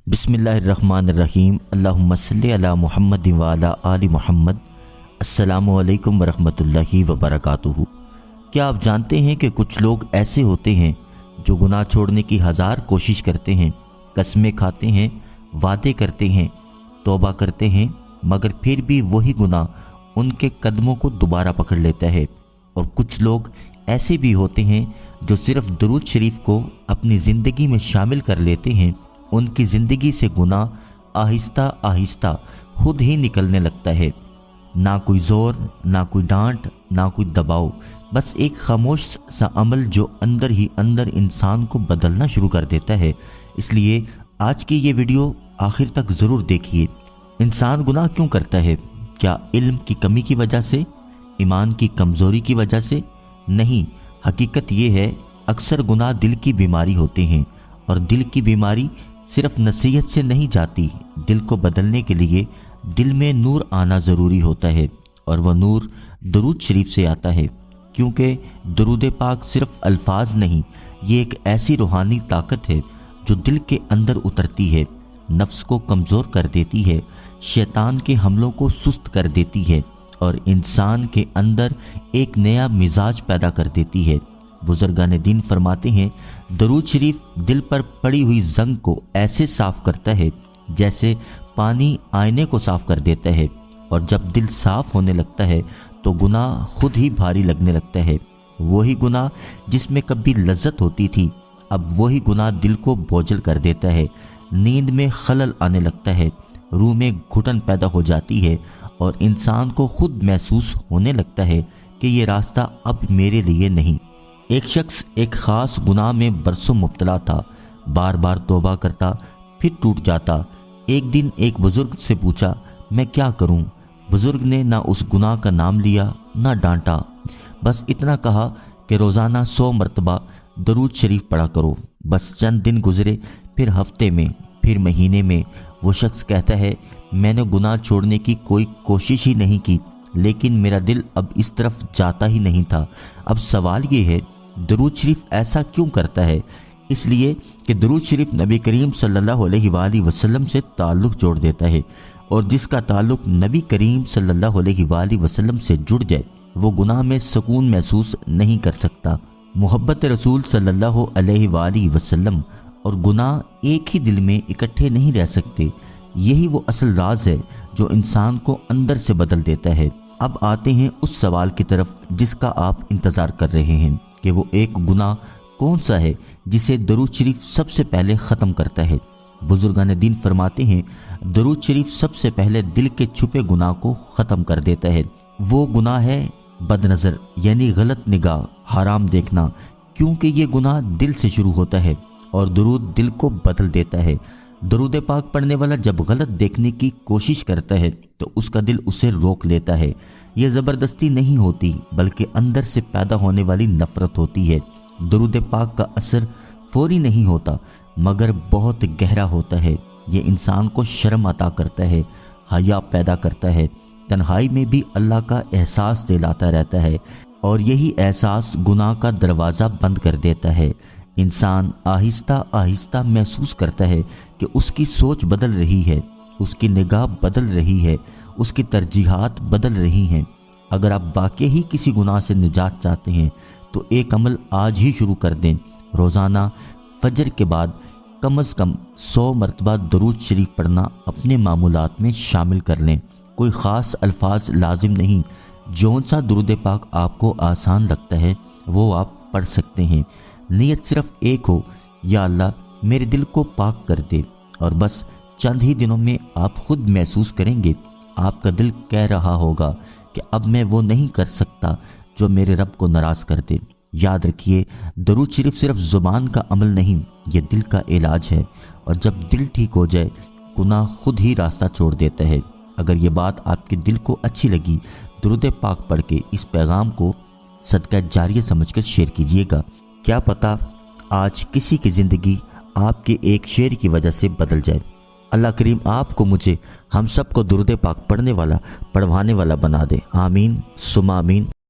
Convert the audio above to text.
बिस्मिल्लाहिर्रहमानिर्रहीम। अल्लाहुम्मा सल्लि अला मुहम्मद व अला आलि मुहम्मद। अस्सलामु अलैकुम वरहमतुल्लाहि वबरकातुहू। क्या आप जानते हैं कि कुछ लोग ऐसे होते हैं जो गुनाह छोड़ने की हज़ार कोशिश करते हैं, कस्में खाते हैं, वादे करते हैं, तौबा करते हैं, मगर फिर भी वही गुनाह उनके कदमों को दोबारा पकड़ लेता है। और कुछ लोग ऐसे भी होते हैं जो सिर्फ़ दुरूद शरीफ को अपनी ज़िंदगी में शामिल कर लेते हैं। उनकी ज़िंदगी से गुनाह आहिस्ता आहिस्ता खुद ही निकलने लगता है। ना कोई ज़ोर, ना कोई डांट, ना कोई दबाव, बस एक खामोश सा अमल जो अंदर ही अंदर इंसान को बदलना शुरू कर देता है। इसलिए आज की ये वीडियो आखिर तक ज़रूर देखिए। इंसान गुनाह क्यों करता है? क्या इल्म की कमी की वजह से, ईमान की कमज़ोरी की वजह से? नहीं, हकीकत ये है अक्सर गुनाह दिल की बीमारी होते हैं। और दिल की बीमारी सिर्फ नसीहत से नहीं जाती। दिल को बदलने के लिए दिल में नूर आना ज़रूरी होता है, और वह नूर दुरूद शरीफ से आता है। क्योंकि दुरूद पाक सिर्फ अल्फाज नहीं, ये एक ऐसी रूहानी ताकत है जो दिल के अंदर उतरती है, नफ्स को कमज़ोर कर देती है, शैतान के हमलों को सुस्त कर देती है और इंसान के अंदर एक नया मिजाज पैदा कर देती है। बुजुर्गान दीन फरमाते हैं, दरूद शरीफ दिल पर पड़ी हुई जंग को ऐसे साफ़ करता है जैसे पानी आईने को साफ़ कर देता है। और जब दिल साफ़ होने लगता है तो गुनाह खुद ही भारी लगने लगता है। वही गुनाह जिसमें कभी लज्जत होती थी, अब वही गुनाह दिल को बोझल कर देता है। नींद में खलल आने लगता है, रूह में घुटन पैदा हो जाती है और इंसान को खुद महसूस होने लगता है कि ये रास्ता अब मेरे लिए नहीं। एक शख्स एक ख़ास गुनाह में बरसों मुब्तला था, बार बार तौबा करता फिर टूट जाता। एक दिन एक बुज़ुर्ग से पूछा, मैं क्या करूं? बुज़ुर्ग ने ना उस गुनाह का नाम लिया, ना डांटा, बस इतना कहा कि रोज़ाना 100 मरतबा दरूद शरीफ पढ़ा करो। बस चंद दिन गुज़रे, फिर हफ्ते में, फिर महीने में। वो शख्स कहता है, मैंने गुनाह छोड़ने की कोई कोशिश ही नहीं की, लेकिन मेरा दिल अब इस तरफ जाता ही नहीं था। अब सवाल ये है, दरूद शरीफ ऐसा क्यों करता है? इसलिए कि दरूद शरीफ नबी करीम सल्लल्लाहु अलैहि वसल्लम से ताल्लुक़ जोड़ देता है, और जिसका ताल्लुक़ नबी करीम सल्लल्लाहु अलैहि वसल्लम से जुड़ जाए वो गुनाह में सुकून महसूस नहीं कर सकता। मोहब्बत रसूल सल्लल्लाहु अलैहि वसल्लम और गुनाह एक ही दिल में इकट्ठे नहीं रह सकते। यही वो असल राज है जो इंसान को अंदर से बदल देता है। अब आते हैं उस सवाल की तरफ जिसका आप इंतज़ार कर रहे हैं कि वो एक गुनाह कौन सा है जिसे दरूद शरीफ सबसे पहले ख़त्म करता है। बुजुर्गान दीन फरमाते हैं, दरूद शरीफ सबसे पहले दिल के छुपे गुनाह को ख़त्म कर देता है। वो गुनाह है बदनज़र, यानी गलत निगाह, हराम देखना, क्योंकि ये गुनाह दिल से शुरू होता है और दरूद दिल को बदल देता है। दरूद पाक पढ़ने वाला जब गलत देखने की कोशिश करता है तो उसका दिल उसे रोक लेता है। यह ज़बरदस्ती नहीं होती, बल्कि अंदर से पैदा होने वाली नफ़रत होती है। दरूद पाक का असर फौरी नहीं होता, मगर बहुत गहरा होता है। ये इंसान को शर्म अता करता है, हया पैदा करता है, तन्हाई में भी अल्लाह का एहसास दिलाता रहता है, और यही एहसास गुनाह का दरवाज़ा बंद कर देता है। इंसान आहिस्ता आहिस्ता महसूस करता है कि उसकी सोच बदल रही है, उसकी निगाह बदल रही है, उसकी तरजीहात बदल रही हैं। अगर आप वाकई ही किसी गुनाह से निजात चाहते हैं तो एक अमल आज ही शुरू कर दें। रोज़ाना फजर के बाद कम अज़ कम 100 मरतबा दरूद शरीफ पढ़ना अपने मामूलात में शामिल कर लें। कोई ख़ास अल्फाज लाजिम नहीं, जौन सा दरूद पाक आपको आसान लगता है वो आप पढ़ सकते हैं। नीयत सिर्फ एक हो, या अल्लाह मेरे दिल को पाक कर दे, और बस चंद ही दिनों में आप खुद महसूस करेंगे, आपका दिल कह रहा होगा कि अब मैं वो नहीं कर सकता जो मेरे रब को नाराज़ कर दे। याद रखिए, दरूद शरीफ सिर्फ ज़ुबान का अमल नहीं, ये दिल का इलाज है, और जब दिल ठीक हो जाए गुनाह खुद ही रास्ता छोड़ देता है। अगर ये बात आपके दिल को अच्छी लगी, दरूद पाक पढ़ के इस पैगाम को सदका जारिया समझकर शेयर कीजिएगा। क्या पता आज किसी की ज़िंदगी आपके एक शेर की वजह से बदल जाए। अल्लाह करीम आपको, मुझे, हम सब को दरूद पाक पढ़ने वाला, पढ़वाने वाला बना दे। आमीन सुमा आमीन।